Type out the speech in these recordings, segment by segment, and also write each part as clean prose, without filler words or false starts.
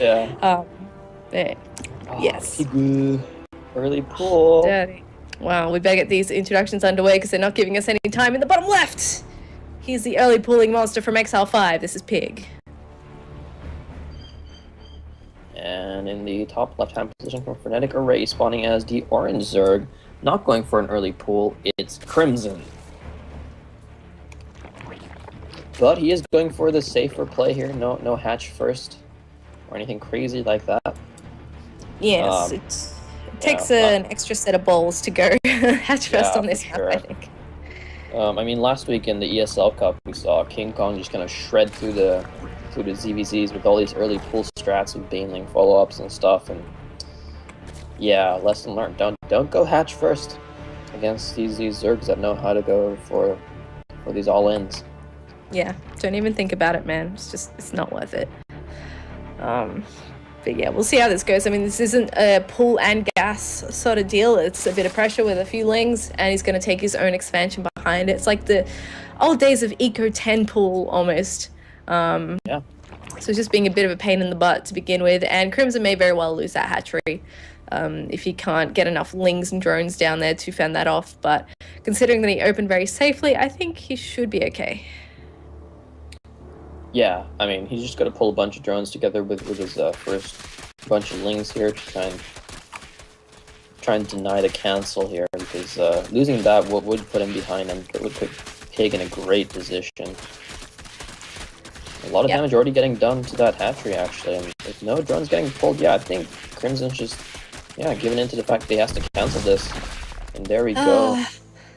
Yeah. Yes. Pigoo. Early pull. Dirty. Wow, we better get these introductions underway because they're not giving us any time. In the bottom left, he's the early pulling monster from XL5. This is Pig. And in the top left-hand position from Frenetic Array, spawning as the Orange Zerg, not going for an early pull, it's Crimson. But he is going for the safer play here. No hatch first or anything crazy like that. Yes, it takes an extra set of balls to go hatch first on this map, I think. I mean, last week in the ESL Cup, we saw King Kong just kind of shred through the ZvZs with all these early pull strats with Baneling follow-ups and stuff. And yeah, lesson learned: don't go hatch first against these Zergs that know how to go for these all-ins. Yeah, don't even think about it, man. It's not worth it. But yeah, we'll see how this goes. I mean, this isn't a pull and gas sort of deal. It's a bit of pressure with a few lings, and he's going to take his own expansion behind it. It's like the old days of Eco 10 pull almost. Yeah. So it's just being a bit of a pain in the butt to begin with, and Crimson may very well lose that hatchery if he can't get enough lings and drones down there to fend that off. But considering that he opened very safely, I think he should be okay. Yeah, I mean, he's just got to pull a bunch of drones together with his first bunch of lings here to try and deny the cancel here, because losing that would put him behind him. It would put Pig in a great position. A lot of damage already getting done to that hatchery, actually, and with no drones getting pulled, I think Crimson's just, giving in to the fact that he has to cancel this. And there we go.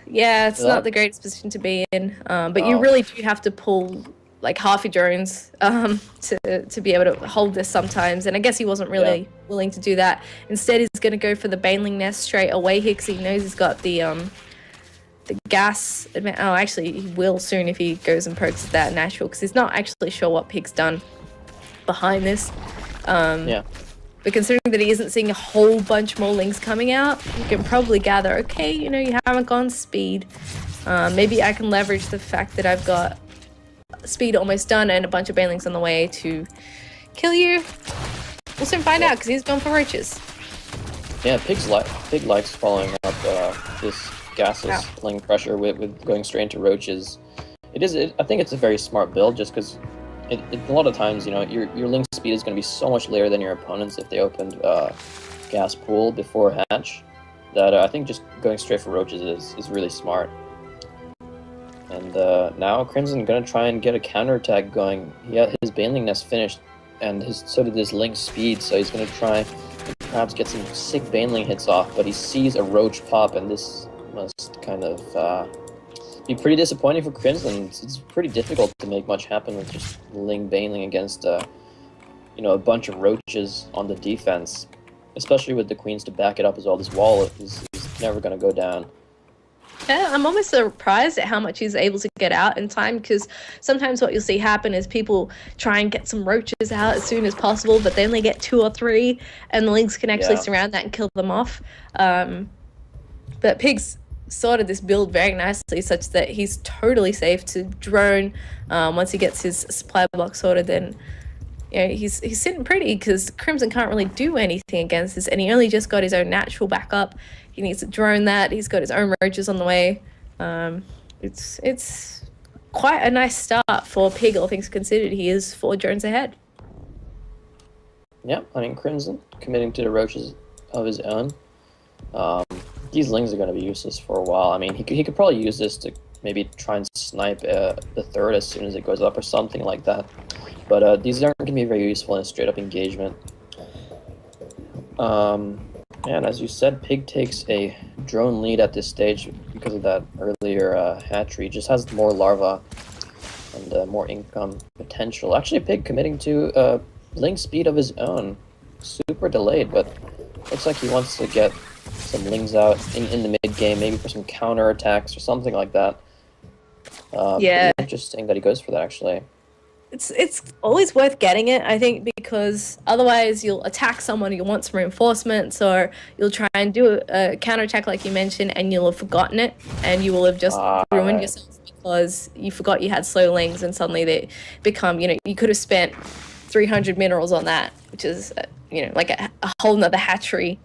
Yeah, it's not the greatest position to be in, but you really do have to pull like half your drones to be able to hold this sometimes, and I guess he wasn't really willing to do that. Instead, he's going to go for the Baneling nest straight away here because he knows he's got the gas. Oh, actually, he will soon if he goes and pokes that natural, because he's not actually sure what Pig's done behind this. But considering that he isn't seeing a whole bunch more lings coming out, you can probably gather, okay, you haven't gone speed. Maybe I can leverage the fact that I've got speed almost done and a bunch of banelings on the way to kill you. We'll soon find out because he's gone for roaches. Yeah, Pig likes following up this gaseous ling pressure with going straight into roaches. I think it's a very smart build, just because a lot of times, your ling speed is going to be so much later than your opponents if they opened gas pool before hatch, that I think just going straight for roaches is really smart. And now Crimson going to try and get a counterattack going. He had his Baneling nest finished, and so did his Link speed, so he's going to try and perhaps get some sick Baneling hits off, but he sees a roach pop, and this must kind of be pretty disappointing for Crimson. It's pretty difficult to make much happen with just Ling Baneling against a bunch of roaches on the defense, especially with the Queens to back it up as well. This wall is never going to go down. Yeah, I'm almost surprised at how much he's able to get out in time, because sometimes what you'll see happen is people try and get some roaches out as soon as possible, but they only get 2 or 3, and the Lynx can actually surround that and kill them off. But Pig's sorted this build very nicely, such that he's totally safe to drone. Once he gets his supply block sorted, then he's sitting pretty, because Crimson can't really do anything against this, and he only just got his own natural backup. He needs to drone that. He's got his own roaches on the way. It's quite a nice start for Pig, all things considered. He is 4 drones ahead. Yeah, I mean, Crimson committing to the roaches of his own. These lings are going to be useless for a while. I mean, he could probably use this to maybe try and snipe the third as soon as it goes up or something like that. But these aren't going to be very useful in a straight-up engagement. And as you said, Pig takes a drone lead at this stage because of that earlier hatchery. Just has more larva and more income potential. Actually, Pig committing to link speed of his own. Super delayed, but looks like he wants to get some lings out in the mid-game, maybe for some counter-attacks or something like that. Interesting that he goes for that, actually. It's always worth getting it, I think, because otherwise you'll attack someone, you'll want some reinforcements, or you'll try and do a counterattack like you mentioned, and you'll have forgotten it, and you will have just ruined yourself because you forgot you had slow lings, and suddenly they become, you could have spent 300 minerals on that, which is like a whole nother hatchery.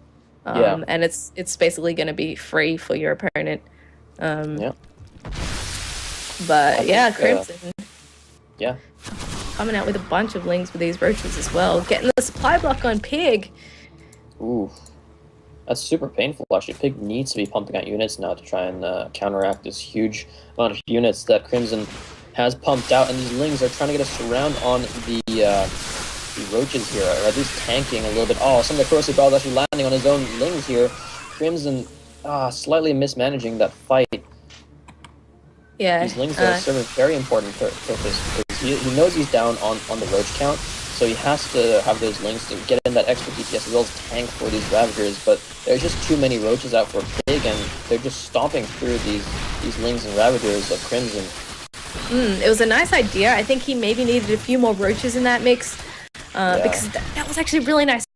And it's basically going to be free for your opponent. But yeah, Crimson. Coming out with a bunch of lings with these roaches as well. Getting the supply block on Pig. Ooh. That's super painful, actually. Pig needs to be pumping out units now to try and counteract this huge amount of units that Crimson has pumped out. And these lings are trying to get a surround on the roaches here, or at least tanking a little bit. Oh, some of the corrosive balls actually landing on his own lings here. Crimson slightly mismanaging that fight. Yeah. These lings serve a very important purpose, because he knows he's down on the roach count, so he has to have those lings to get in that extra DPS as well as tank for these Ravagers, but there's just too many roaches out for Pig, and they're just stomping through these lings and Ravagers of Crimson. It was a nice idea. I think he maybe needed a few more roaches in that mix, because that was actually really nice